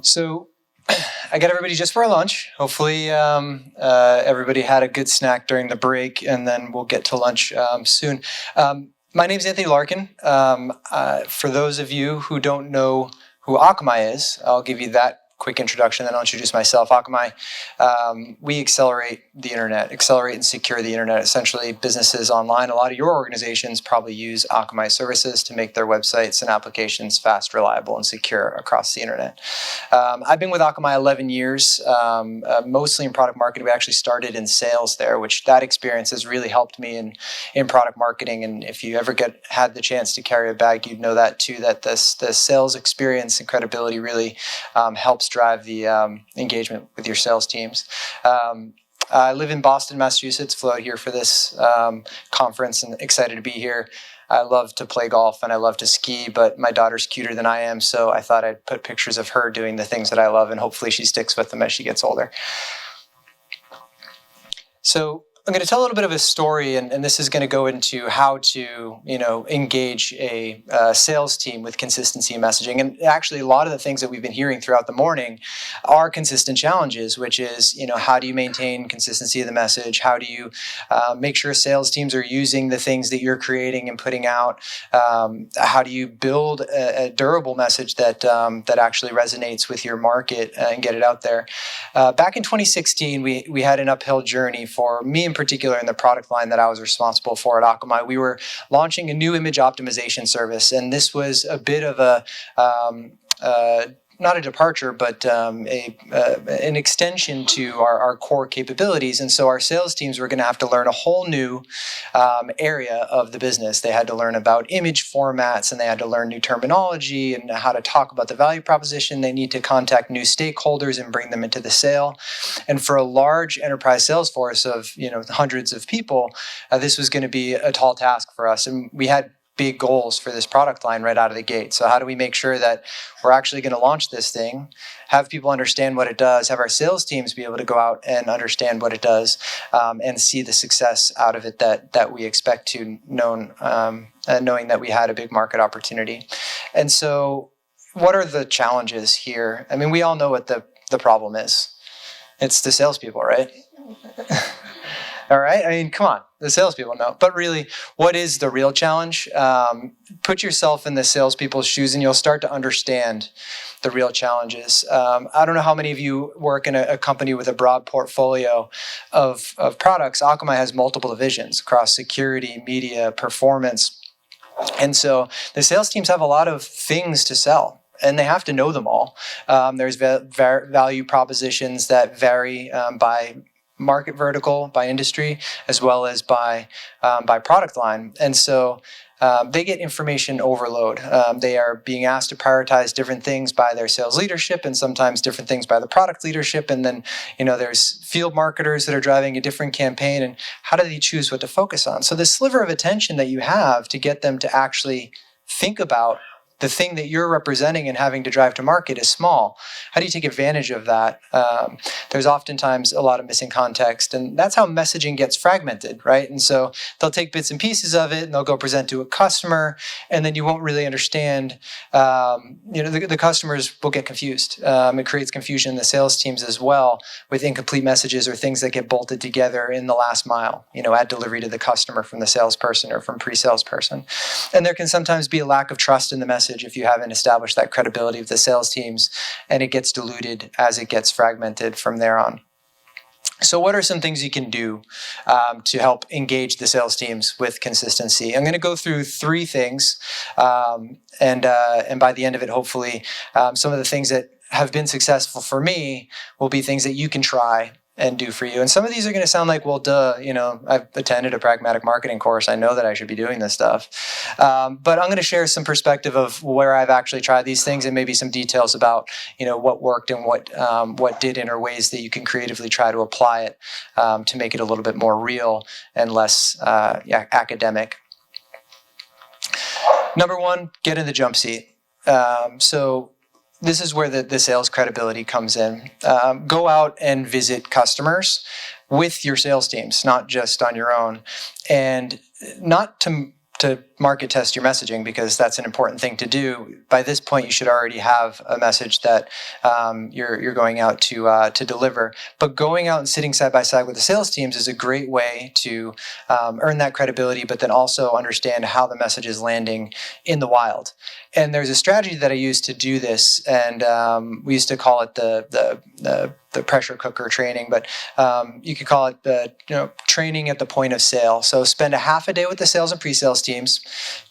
So I got everybody just for our lunch. Hopefully everybody had a good snack during the break, and then we'll get to lunch soon. My name is Anthony Larkin. For those of you who don't know who Akamai is, I'll give you that quick introduction, then I'll introduce myself. Akamai, we accelerate the internet, accelerate and secure the internet. Essentially, businesses online, a lot of your organizations probably use Akamai services to make their websites and applications fast, reliable, and secure across the internet. I've been with Akamai 11 years, mostly in product marketing. We actually started in sales there, which that experience has really helped me in product marketing. And if you ever had the chance to carry a bag, you'd know that too, that the sales experience and credibility really helps drive the engagement with your sales teams. I live in Boston, Massachusetts, flew out here for this conference and excited to be here. I love to play golf and I love to ski, but my daughter's cuter than I am, so I thought I'd put pictures of her doing the things that I love, and hopefully she sticks with them as she gets older. So I'm going to tell a little bit of a story, and this is going to go into how to, engage a sales team with consistency in messaging. And actually, a lot of the things that we've been hearing throughout the morning are consistent challenges, which is, how do you maintain consistency of the message? How do you make sure sales teams are using the things that you're creating and putting out? How do you build a durable message that actually resonates with your market and get it out there? Back in 2016, we had an uphill journey for me in particular in the product line that I was responsible for at Akamai. We were launching a new image optimization service, and this was a bit of not a departure, but an extension to our core capabilities. And so our sales teams were going to have to learn a whole new area of the business. They had to learn about image formats, and they had to learn new terminology and how to talk about the value proposition. They need to contact new stakeholders and bring them into the sale. And for a large enterprise sales force of hundreds of people, this was going to be a tall task for us. And we had big goals for this product line right out of the gate. So how do we make sure that we're actually going to launch this thing, have people understand what it does, have our sales teams be able to go out and understand what it does, and see the success out of it that we expect to, knowing that we had a big market opportunity. And so what are the challenges here? I mean, we all know what the problem is. It's the salespeople, right? All right. I mean, come on, the salespeople know. But really, what is the real challenge? Put yourself in the salespeople's shoes, and you'll start to understand the real challenges. I don't know how many of you work in a company with a broad portfolio of products. Akamai has multiple divisions across security, media, performance. And so the sales teams have a lot of things to sell, and they have to know them all. There's value propositions that vary by market vertical, by industry, as well as by product line. And so they get information overload. They are being asked to prioritize different things by their sales leadership, and sometimes different things by the product leadership. And then, there's field marketers that are driving a different campaign, and how do they choose what to focus on? So the sliver of attention that you have to get them to actually think about the thing that you're representing and having to drive to market is small. How do you take advantage of that? There's oftentimes a lot of missing context, and that's how messaging gets fragmented, right? And so they'll take bits and pieces of it, and they'll go present to a customer, and then you won't really understand. The customers will get confused. It creates confusion in the sales teams as well with incomplete messages or things that get bolted together in the last mile, at delivery to the customer from the salesperson or from pre-salesperson. And there can sometimes be a lack of trust in the message if you haven't established that credibility of the sales teams, and it gets diluted as it gets fragmented from there on. So what are some things you can do to help engage the sales teams with consistency? I'm going to go through 3 things, and by the end of it, hopefully, some of the things that have been successful for me will be things that you can try and do for you. And some of these are going to sound like, well, duh, I've attended a pragmatic marketing course. I know that I should be doing this stuff. But I'm going to share some perspective of where I've actually tried these things, and maybe some details about, what worked and what didn't, or ways that you can creatively try to apply it to make it a little bit more real and less academic. Number 1, get in the jump seat. So this is where the sales credibility comes in. Go out and visit customers with your sales teams, not just on your own. And not to market test your messaging, because that's an important thing to do. By this point, you should already have a message that you're going out to deliver. But going out and sitting side by side with the sales teams is a great way to earn that credibility, but then also understand how the message is landing in the wild. And there's a strategy that I use to do this, and we used to call it the pressure cooker training, but you could call it the training at the point of sale. So spend a half a day with the sales and pre-sales teams,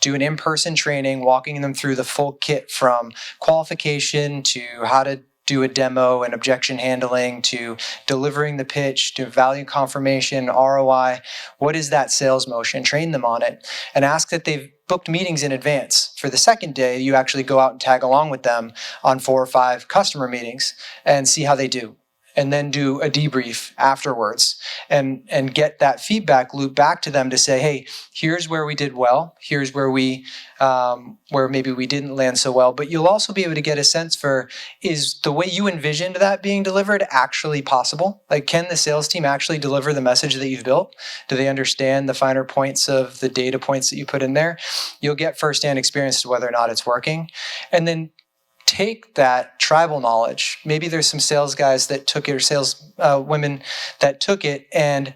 do an in-person training, walking them through the full kit from qualification to how to do a demo and objection handling to delivering the pitch to value confirmation, ROI. What is that sales motion? Train them on it and ask that they've booked meetings in advance. For the second day, you actually go out and tag along with them on 4 or 5 customer meetings and see how they do. And then do a debrief afterwards and get that feedback loop back to them to say, hey, here's where we did well. Here's where where maybe we didn't land so well. But you'll also be able to get a sense for, is the way you envisioned that being delivered actually possible? Like, can the sales team actually deliver the message that you've built? Do they understand the finer points of the data points that you put in there? You'll get firsthand experience to whether or not it's working. And then take that tribal knowledge. Maybe there's some sales guys that took it, or sales women that took it and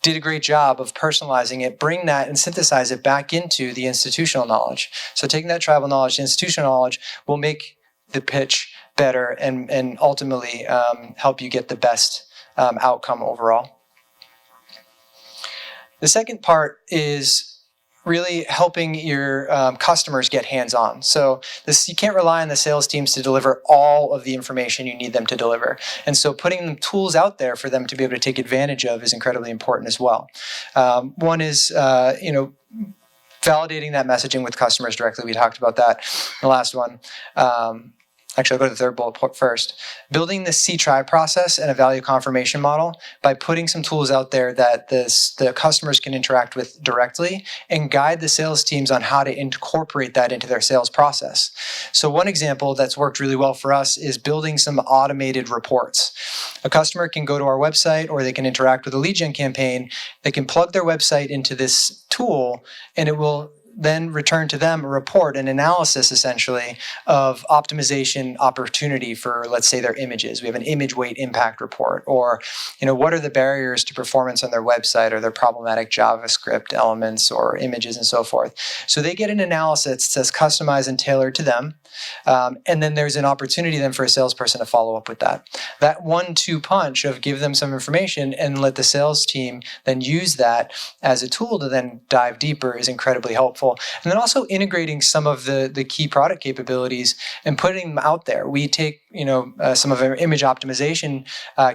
did a great job of personalizing it. Bring that and synthesize it back into the institutional knowledge. So taking that tribal knowledge to institutional knowledge will make the pitch better and ultimately help you get the best outcome overall. The second part is really helping your customers get hands-on. So you can't rely on the sales teams to deliver all of the information you need them to deliver. And so putting them tools out there for them to be able to take advantage of is incredibly important as well. One is, validating that messaging with customers directly. We talked about that in the last one. Actually, I'll go to the third bullet point first. Building the C-try process and a value confirmation model by putting some tools out there that the customers can interact with directly and guide the sales teams on how to incorporate that into their sales process. So one example that's worked really well for us is building some automated reports. A customer can go to our website, or they can interact with a lead gen campaign. They can plug their website into this tool, and it will then return to them a report, an analysis essentially of optimization opportunity for, let's say, their images. We have an image weight impact report, or what are the barriers to performance on their website, or their problematic JavaScript elements or images and so forth. So they get an analysis that's customized and tailored to them. And then there's an opportunity then for a salesperson to follow up with that. That 1-2 punch of give them some information and let the sales team then use that as a tool to then dive deeper is incredibly helpful. And then also integrating some of the key product capabilities and putting them out there. We take some of our image optimization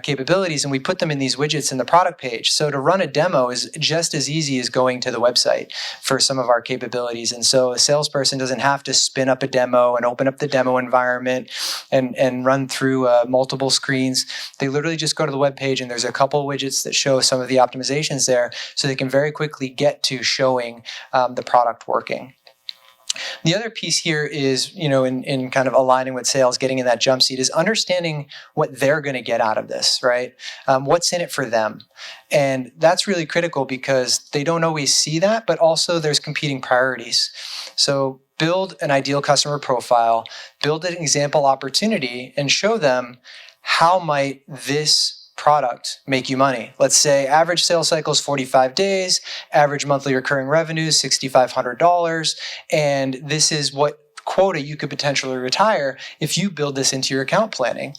capabilities and we put them in these widgets in the product page. So to run a demo is just as easy as going to the website for some of our capabilities. And so a salesperson doesn't have to spin up a demo and open up the demo environment and run through multiple screens. They literally just go to the web page and there's a couple widgets that show some of the optimizations there, so they can very quickly get to showing the product working. The other piece here is, in kind of aligning with sales, getting in that jump seat, is understanding what they're going to get out of this, right? What's in it for them? And that's really critical because they don't always see that, but also there's competing priorities. So build an ideal customer profile, build an example opportunity, and show them how might this product make you money. Let's say average sales cycle is 45 days, average monthly recurring revenue is $6,500, and this is what quota you could potentially retire if you build this into your account planning.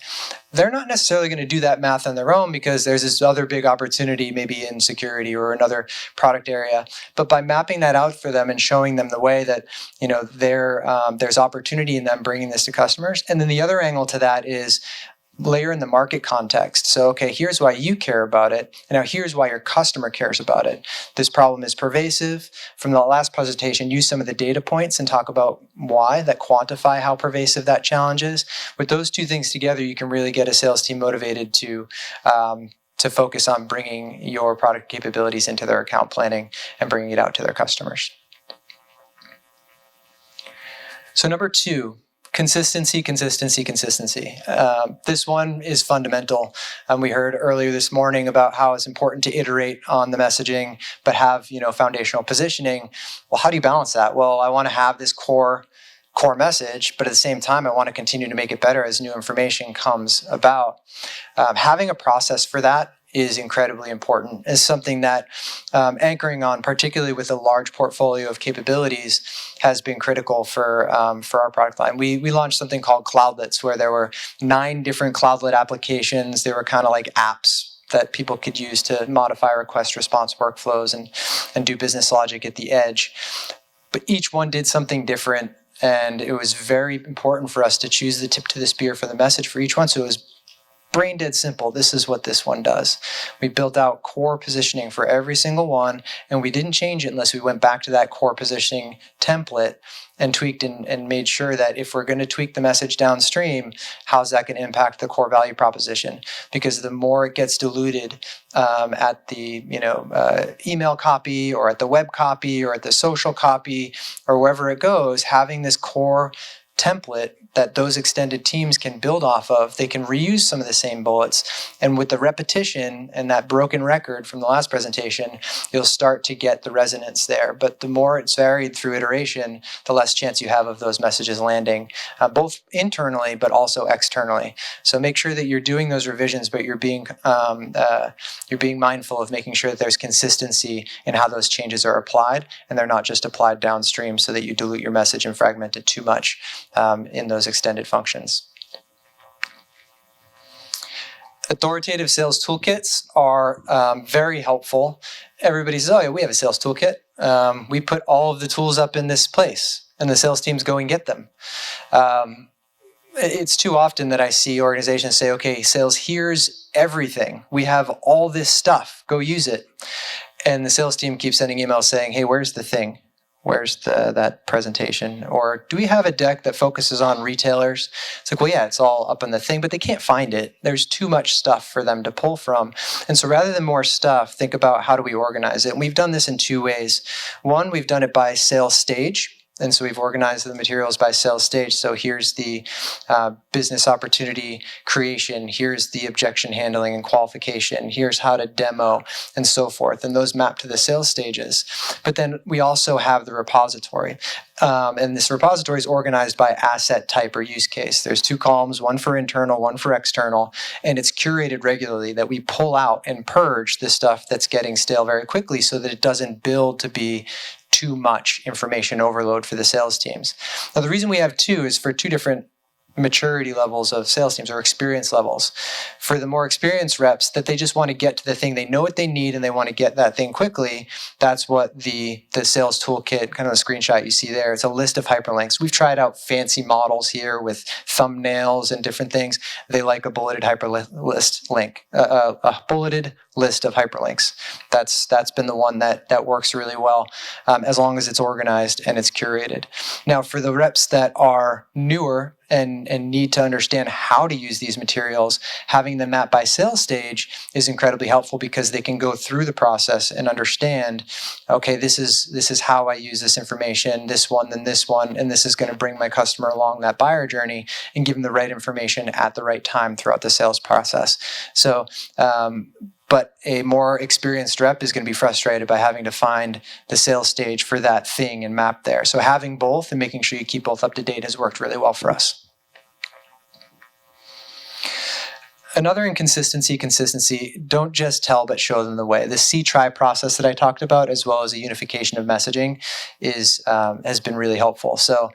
They're not necessarily going to do that math on their own because there's this other big opportunity, maybe in security or another product area. But by mapping that out for them and showing them the way that there's opportunity in them bringing this to customers. And then the other angle to that is layer in the market context. So, okay, here's why you care about it. And now here's why your customer cares about it. This problem is pervasive. From the last presentation, use some of the data points and talk about why, that quantify how pervasive that challenge is. With those two things together, you can really get a sales team motivated to focus on bringing your product capabilities into their account planning and bringing it out to their customers. So number 2, Consistency, consistency, consistency. This one is fundamental. We heard earlier this morning about how it's important to iterate on the messaging, but have foundational positioning. Well, how do you balance that? Well, I want to have this core message, but at the same time, I want to continue to make it better as new information comes about. Having a process for that is incredibly important. It's something that anchoring on, particularly with a large portfolio of capabilities, has been critical for our product line. We launched something called Cloudlets, where there were 9 different Cloudlet applications. They were kind of like apps that people could use to modify request response workflows and do business logic at the edge. But each one did something different, and it was very important for us to choose the tip to the spear for the message for each one. So it was brain dead simple. This is what this one does. We built out core positioning for every single one, and we didn't change it unless we went back to that core positioning template and tweaked and made sure that if we're going to tweak the message downstream, how's that going to impact the core value proposition? Because the more it gets diluted at the email copy or at the web copy or at the social copy or wherever it goes, having this core template that those extended teams can build off of, they can reuse some of the same bullets. And with the repetition and that broken record from the last presentation, you'll start to get the resonance there. But the more it's varied through iteration, the less chance you have of those messages landing, both internally but also externally. So make sure that you're doing those revisions, but you're being mindful of making sure that there's consistency in how those changes are applied, and they're not just applied downstream so that you dilute your message and fragment it too much in those extended functions. Authoritative sales toolkits are very helpful. Everybody says, oh yeah, we have a sales toolkit. We put all of the tools up in this place, and the sales teams go and get them. It's too often that I see organizations say, okay, sales, here's everything. We have all this stuff. Go use it. And the sales team keeps sending emails saying, hey, where's the thing? Where's that presentation? Or do we have a deck that focuses on retailers? It's like, well, yeah, it's all up on the thing, but they can't find it. There's too much stuff for them to pull from. And so rather than more stuff, think about how do we organize it? And we've done this in 2 ways. One, we've done it by sales stage. And so we've organized the materials by sales stage. So here's the business opportunity creation. Here's the objection handling and qualification. Here's how to demo and so forth. And those map to the sales stages. But then we also have the repository. And this repository is organized by asset type or use case. There's 2 columns, one for internal, one for external. And it's curated regularly that we pull out and purge the stuff that's getting stale very quickly so that it doesn't build to be too much information overload for the sales teams. Now, the reason we have 2 is for 2 different maturity levels of sales teams or experience levels. For the more experienced reps, that they just want to get to the thing, they know what they need and they want to get that thing quickly. That's what the sales toolkit, kind of the screenshot you see there, it's a list of hyperlinks. We've tried out fancy models here with thumbnails and different things. They like a bulleted hyperlist link, a bulleted list of hyperlinks. That's been the one that works really well, as long as it's organized and it's curated. Now, for the reps that are newer and need to understand how to use these materials, having them mapped by sales stage is incredibly helpful because they can go through the process and understand, okay, this is how I use this information, this one, then this one, and this is going to bring my customer along that buyer journey and give them the right information at the right time throughout the sales process. So, but a more experienced rep is going to be frustrated by having to find the sales stage for that thing and map there. So having both and making sure you keep both up to date has worked really well for us. Another consistency, don't just tell, but show them the way. The see-try process that I talked about, as well as a unification of messaging, has been really helpful. So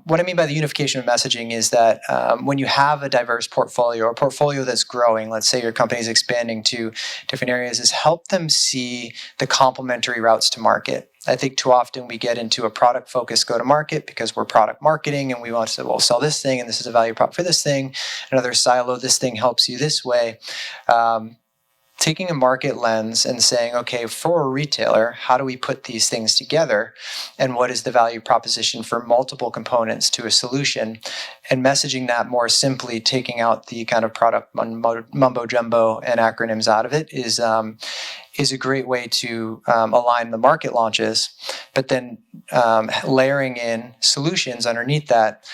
what I mean by the unification of messaging is that when you have a diverse portfolio, or a portfolio that's growing, let's say your company is expanding to different areas, is help them see the complementary routes to market. I think too often we get into a product-focused go-to-market because we're product marketing and we want to say, well, sell this thing and this is a value prop for this thing. Another silo, this thing helps you this way. Taking a market lens and saying, okay, for a retailer, how do we put these things together? And what is the value proposition for multiple components to a solution? And messaging that more simply, taking out the kind of product mumbo jumbo and acronyms out of it is a great way to align the market launches, but then layering in solutions underneath that.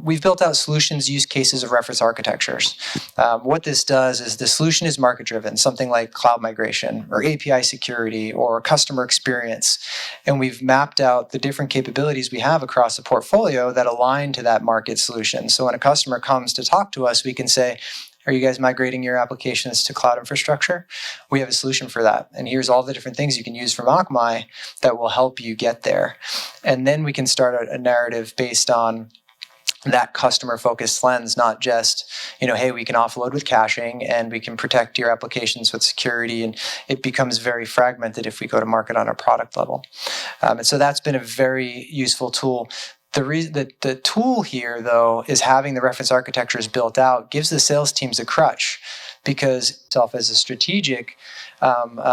We've built out solutions use cases of reference architectures. What this does is the solution is market driven, something like cloud migration or API security or customer experience. And we've mapped out the different capabilities we have across the portfolio that align to that market solution. So when a customer comes to talk to us, we can say, are you guys migrating your applications to cloud infrastructure? We have a solution for that. And here's all the different things you can use from Akamai that will help you get there. And then we can start a narrative based on that customer-focused lens, not just, hey, we can offload with caching and we can protect your applications with security, and it becomes very fragmented if we go to market on a product level. And so that's been a very useful tool. The tool here, though, is having the reference architectures built out gives the sales teams a crutch, because itself as a strategic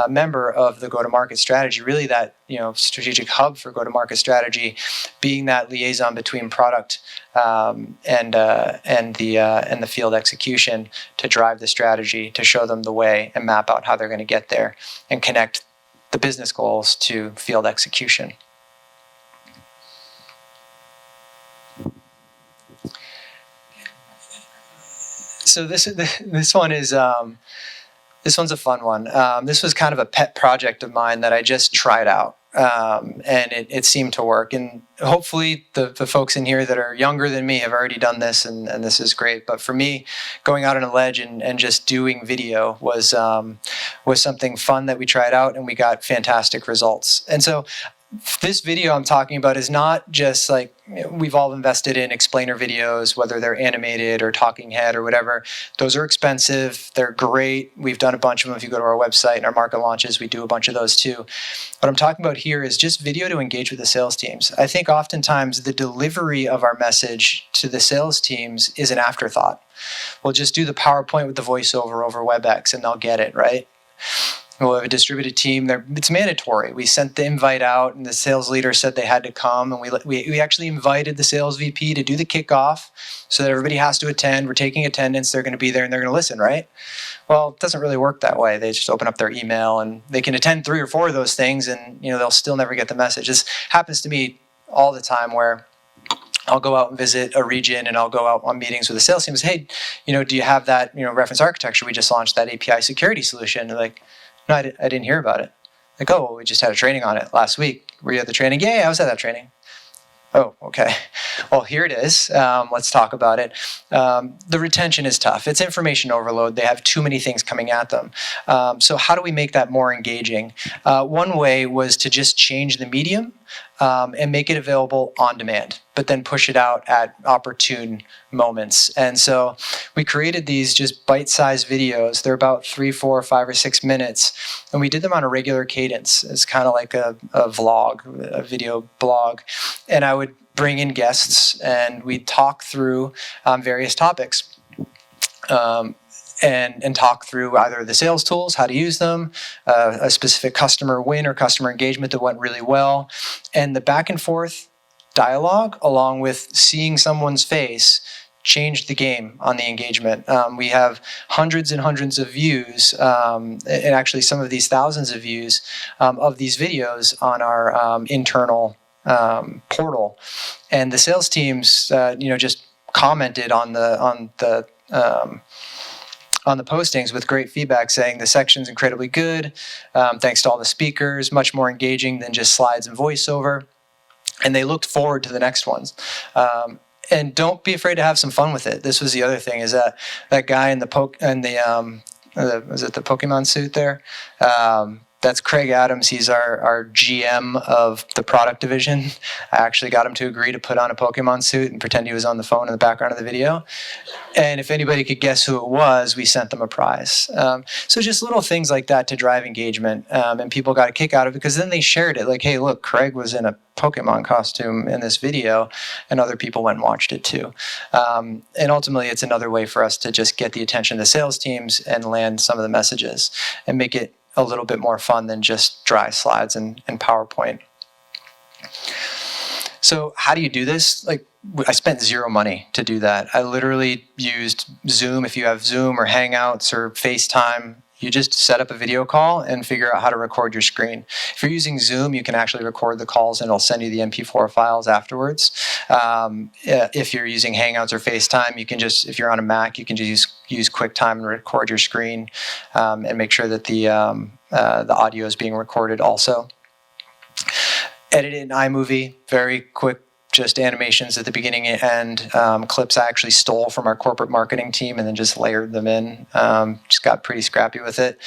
member of the go-to-market strategy, really that strategic hub for go-to-market strategy, being that liaison between product and the field execution to drive the strategy, to show them the way and map out how they're going to get there, and connect the business goals to field execution. So this one's a fun one. This was kind of a pet project of mine that I just tried out, and it seemed to work. And hopefully the folks in here that are younger than me have already done this, and this is great. But for me, going out on a ledge and just doing video was something fun that we tried out, and we got fantastic results. And so this video I'm talking about is not just like, we've all invested in explainer videos, whether they're animated or talking head or whatever. Those are expensive. They're great. We've done a bunch of them. If you go to our website and our market launches, we do a bunch of those too. What I'm talking about here is just video to engage with the sales teams. I think oftentimes the delivery of our message to the sales teams is an afterthought. We'll just do the PowerPoint with the voiceover over WebEx and they'll get it, right? We'll have a distributed team. It's mandatory. We sent the invite out, and the sales leader said they had to come, and we actually invited the sales VP to do the kickoff so that everybody has to attend. We're taking attendance. They're going to be there, and they're going to listen, right? Well, it doesn't really work that way. They just open up their email, and they can attend 3 or 4 of those things, and they'll still never get the message. This happens to me all the time, where I'll go out and visit a region, and I'll go out on meetings with the sales team and say, hey, do you have that reference architecture? We just launched that API security solution. They're like, no, I didn't hear about it. Like, oh, well, we just had a training on it last week. Were you at the training? Yeah, I was at that training. Oh, okay. Well, here it is. Let's talk about it. The retention is tough. It's information overload. They have too many things coming at them. So how do we make that more engaging? One way was to just change the medium and make it available on demand, but then push it out at opportune moments. And so we created these just bite-sized videos. They're about 3, 4, 5, or 6 minutes. And we did them on a regular cadence. It's kind of like a vlog, a video blog. And I would bring in guests and we'd talk through various topics. And talk through either the sales tools, how to use them, a specific customer win or customer engagement that went really well, and the back and forth dialogue along with seeing someone's face changed the game on the engagement. We have hundreds and hundreds of views, and actually some of these thousands of views of these videos on our internal portal, and the sales teams, just commented on the postings with great feedback saying the section's incredibly good, thanks to all the speakers, much more engaging than just slides and voiceover. And they looked forward to the next ones. And don't be afraid to have some fun with it. This was the other thing, is that guy in the was it the Pokemon suit there? That's Craig Adams. He's our GM of the product division. I actually got him to agree to put on a Pokemon suit and pretend he was on the phone in the background of the video. And if anybody could guess who it was, we sent them a prize. So just little things like that to drive engagement. And people got a kick out of it because then they shared it. Like, hey, look, Craig was in a Pokemon costume in this video, and other people went and watched it too. And ultimately, it's another way for us to just get the attention of the sales teams and land some of the messages and make it a little bit more fun than just dry slides and PowerPoint. So how do you do this? Like, I spent zero money to do that. I literally used Zoom. If you have Zoom or Hangouts or FaceTime, You just set up a video call and figure out how to record your screen. If you're using Zoom, you can actually record the calls and it'll send you the MP4 files afterwards. If you're using Hangouts or FaceTime, you can just, if you're on a Mac, you can just use QuickTime and record your screen and make sure that the audio is being recorded also. Edit it in iMovie, very quick, just animations at the beginning and end. Clips I actually stole from our corporate marketing team and then just layered them in. Just got pretty scrappy with it.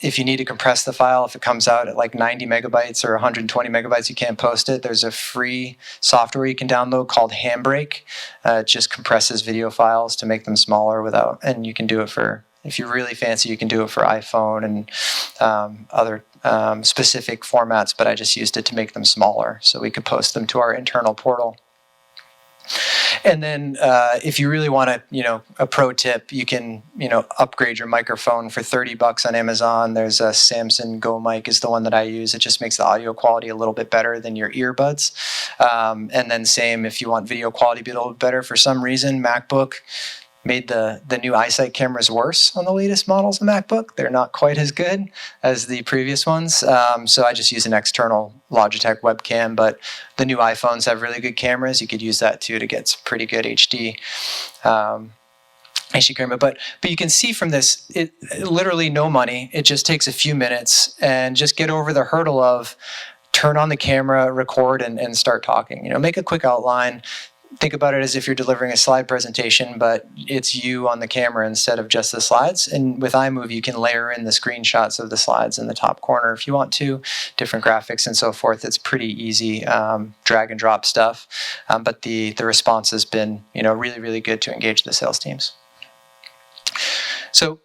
If you need to compress the file, if it comes out at like 90 megabytes or 120 megabytes, you can't post it. There's a free software you can download called Handbrake. It just compresses video files to make them smaller and you can do it for, if you're really fancy, you can do it for iPhone and other specific formats, but I just used it to make them smaller so we could post them to our internal portal. And then if you really want to, a pro tip, you can, upgrade your microphone for $30 on Amazon. There's a Samson Go mic is the one that I use. It just makes the audio quality a little bit better than your earbuds. And then same if you want video quality to be a little bit better. For some reason, MacBook made the new iSight cameras worse on the latest models of MacBook. They're not quite as good as the previous ones. So I just use an external Logitech webcam, but the new iPhones have really good cameras. You could use that too to get some pretty good HD camera. But you can see from this, it literally no money. It just takes a few minutes and just get over the hurdle of turn on the camera, record, and start talking. Make a quick outline. Think about it as if you're delivering a slide presentation, but it's you on the camera instead of just the slides. And with iMovie, you can layer in the screenshots of the slides in the top corner if you want to, different graphics and so forth. It's pretty easy drag and drop stuff. But the response has been really, really good to engage the sales teams. So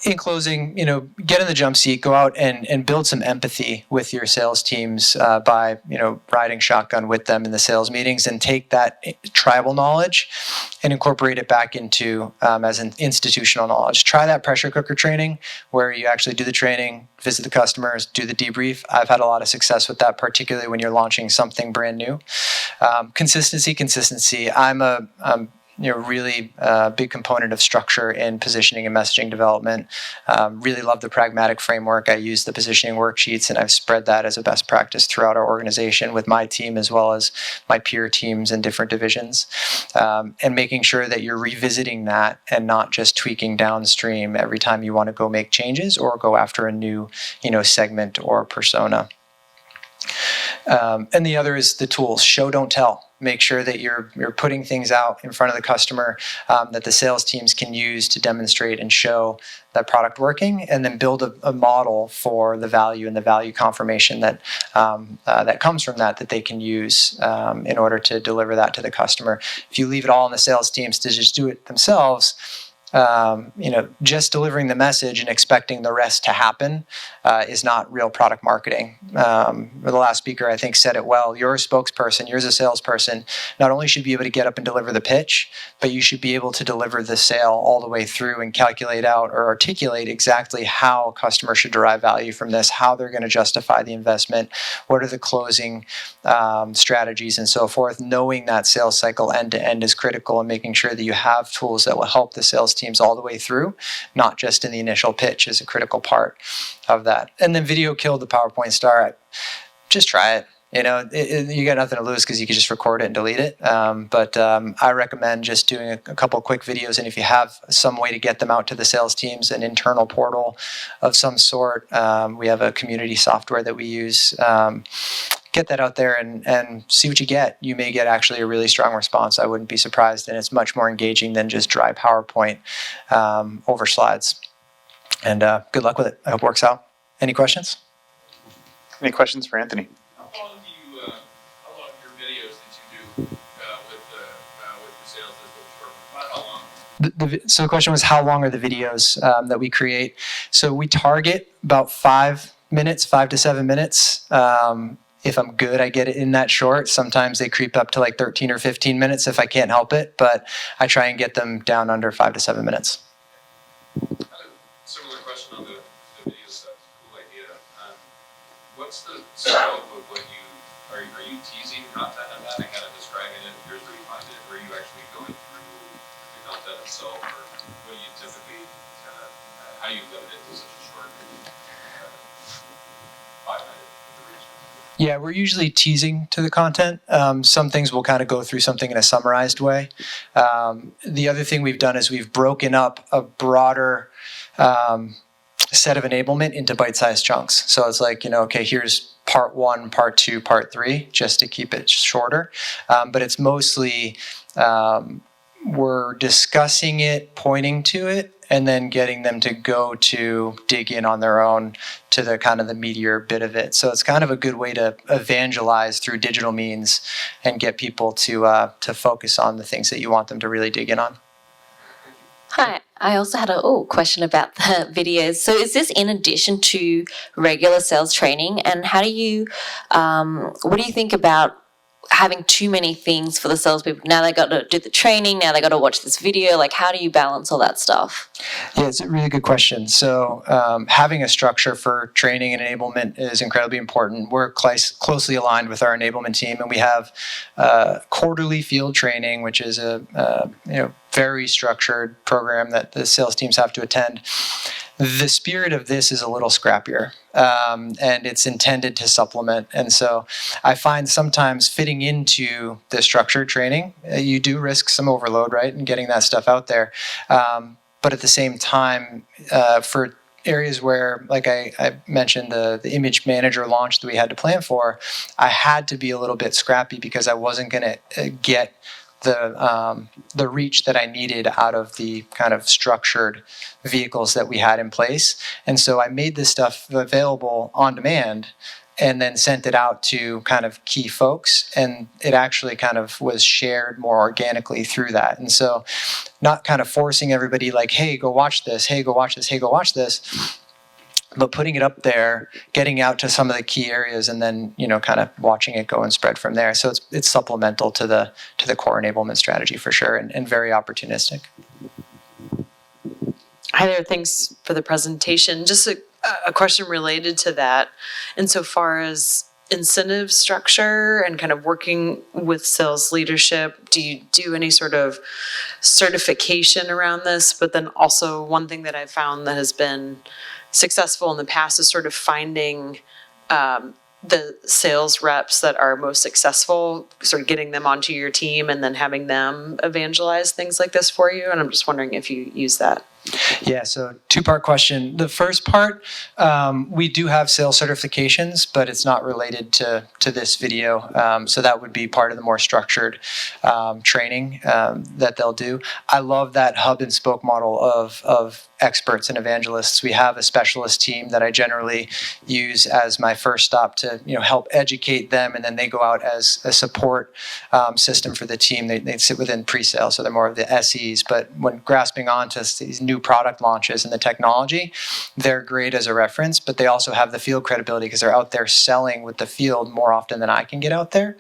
in closing, get in the jump seat, go out and build some empathy with your sales teams by, riding shotgun with them in the sales meetings, and take that tribal knowledge and incorporate it back into as an institutional knowledge. Try that pressure cooker training where you actually do the training, visit the customers, do the debrief. I've had a lot of success with that, particularly when you're launching something brand new. Consistency. I'm a really big component of structure in positioning and messaging development. Really love the pragmatic framework. I use the positioning worksheets, and I've spread that as a best practice throughout our organization with my team as well as my peer teams in different divisions. And making sure that you're revisiting that and not just tweaking downstream every time you want to go make changes or go after a new segment or persona. And the other is the tools. Show, don't tell. Make sure that you're putting things out in front of the customer that the sales teams can use to demonstrate and show that product working, and then build a model for the value and the value confirmation that that comes from that they can use in order to deliver that to the customer. If you leave it all in the sales teams to just do it themselves, just delivering the message and expecting the rest to happen is not real product marketing. The last speaker, I think, said it well. You're a spokesperson. You're a salesperson. Not only should you be able to get up and deliver the pitch, but you should be able to deliver the sale all the way through and calculate out or articulate exactly how a customer should derive value from this, how they're going to justify the investment, what are the closing strategies, and so forth. Knowing that sales cycle end to end is critical, and making sure that you have tools that will help the sales teams all the way through, not just in the initial pitch, is a critical part of that. And then video killed the PowerPoint star. Just try it. You got nothing to lose because you can just record it and delete it. But I recommend just doing a couple quick videos. And if you have some way to get them out to the sales teams, an internal portal of some sort, we have a community software that we use. Get that out there and see what you get. You may get actually a really strong response. I wouldn't be surprised. And it's much more engaging than just dry PowerPoint over slides. And good luck with it. I hope it works out. Any questions? Any questions for Anthony? How long your videos that you do with the sales is how long? So the question was, how long are the videos that we create? So we target about 5 to 7 minutes. If I'm good, I get it in that short. Sometimes they creep up to like 13 or 15 minutes if I can't help it, but I try and get them down under 5 to 7 minutes. Similar question on the video stuff. Cool idea. What's the scope of what are you teasing content on that and kind of describing it? Here's where you find it. Or are you actually going through the content itself? Or what do you typically how you limit it to such a short 5-minute duration. Yeah, we're usually teasing to the content. Some things we'll kind of go through something in a summarized way. The other thing we've done is we've broken up a broader set of enablement into bite-sized chunks. So it's like, okay, here's part 1, part 2, part 3, just to keep it shorter. But it's mostly we're discussing it, pointing to it, and then getting them to go to dig in on their own to the kind of the meatier bit of it. So it's kind of a good way to evangelize through digital means and get people to focus on the things that you want them to really dig in on. Hi, I also had a question about the videos. So is this in addition to regular sales training? And how do you, what do you think about having too many things for the salespeople? Now they got to do the training, now they got to watch this video. Like, how do you balance all that stuff? Yeah, it's a really good question. So having a structure for training and enablement is incredibly important. We're closely aligned with our enablement team, and we have quarterly field training, which is a very structured program that the sales teams have to attend. The spirit of this is a little scrappier, and it's intended to supplement. And so I find sometimes fitting into the structured training, you do risk some overload, right, and getting that stuff out there. But at the same time, for areas where, like I mentioned, the image manager launch that we had to plan for, I had to be a little bit scrappy because I wasn't going to get the reach that I needed out of the kind of structured vehicles that we had in place. And so I made this stuff available on demand and then sent it out to kind of key folks, and it actually kind of was shared more organically through that. And so not kind of forcing everybody like, hey, go watch this, hey, go watch this, hey, go watch this, but putting it up there, getting out to some of the key areas, and then kind of watching it go and spread from there. So it's supplemental to the core enablement strategy for sure, and very opportunistic. Hi there, thanks for the presentation. Just a question related to that. Insofar as incentive structure and kind of working with sales leadership, do you do any sort of certification around this? But then also one thing that I've found that has been successful in the past is sort of finding the sales reps that are most successful, sort of getting them onto your team and then having them evangelize things like this for you. And I'm just wondering if you use that. Yeah, so two-part question. The first part, we do have sales certifications, but it's not related to this video. So that would be part of the more structured training that they'll do. I love that hub and spoke model of experts and evangelists. We have a specialist team that I generally use as my first stop to help educate them, and then they go out as a support system for the team. They sit within pre-sale, so they're more of the SEs. But when grasping onto these new product launches and the technology, they're great as a reference, but they also have the field credibility because they're out there selling with the field more often than I can get out there.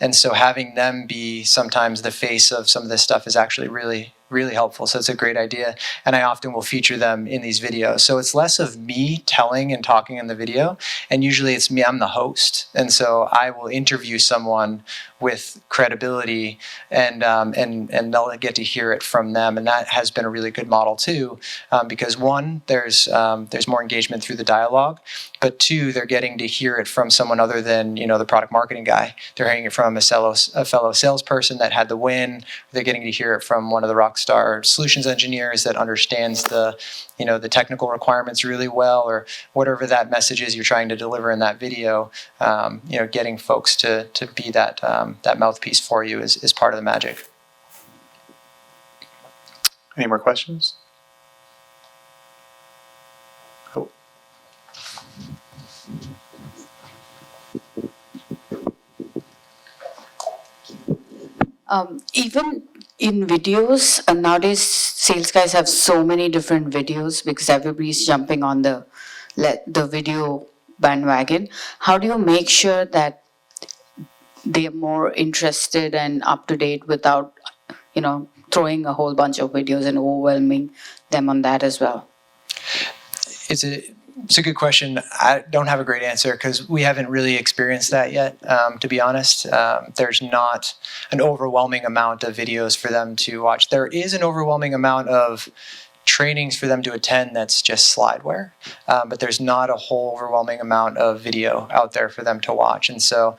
And so having them be sometimes the face of some of this stuff is actually really helpful. So it's a great idea. And I often will feature them in these videos. So it's less of me telling and talking in the video. And usually it's me, I'm the host. And so I will interview someone with credibility, and they'll get to hear it from them. And that has been a really good model too, because one, there's more engagement through the dialogue, but two, they're getting to hear it from someone other than the product marketing guy. They're hearing it from a fellow salesperson that had the win. They're getting to hear it from one of the rockstar solutions engineers that understands the technical requirements really well, or whatever that message is you're trying to deliver in that video. Getting folks to be that mouthpiece for you is part of the magic. Any more questions? Oh. Even in videos, nowadays sales guys have so many different videos because everybody's jumping on the video bandwagon. How do you make sure that they're more interested and up to date without, throwing a whole bunch of videos and overwhelming them on that as well? It's a good question. I don't have a great answer because we haven't really experienced that yet, to be honest. There's not an overwhelming amount of videos for them to watch. There is an overwhelming amount of trainings for them to attend that's just slideware, but there's not a whole overwhelming amount of video out there for them to watch. And so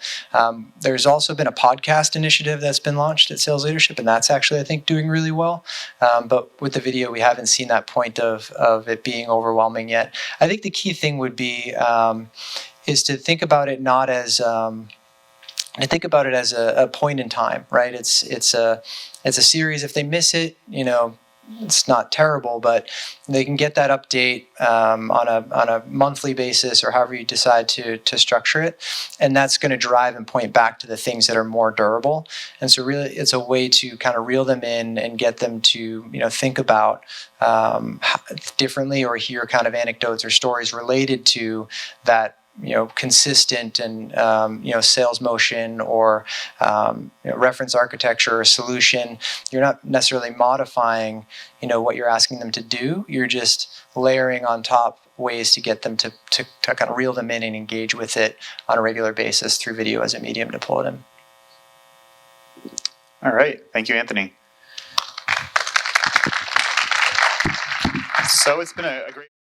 there's also been a podcast initiative that's been launched at Sales Leadership, and that's actually, I think, doing really well. But with the video, we haven't seen that point of it being overwhelming yet. I think the key thing would be is to think about it not as I think about it as a point in time, right? It's a series. If they miss it, it's not terrible, but they can get that update on a monthly basis or however you decide to structure it, and that's going to drive and point back to the things that are more durable. And so really, it's a way to kind of reel them in and get them to think about differently or hear kind of anecdotes or stories related to that consistent and sales motion or reference architecture or solution. You're not necessarily modifying what you're asking them to do. You're just layering on top ways to get them to kind of reel them in and engage with it on a regular basis through video as a medium to pull it in. All right. Thank you, Anthony. So it's been a great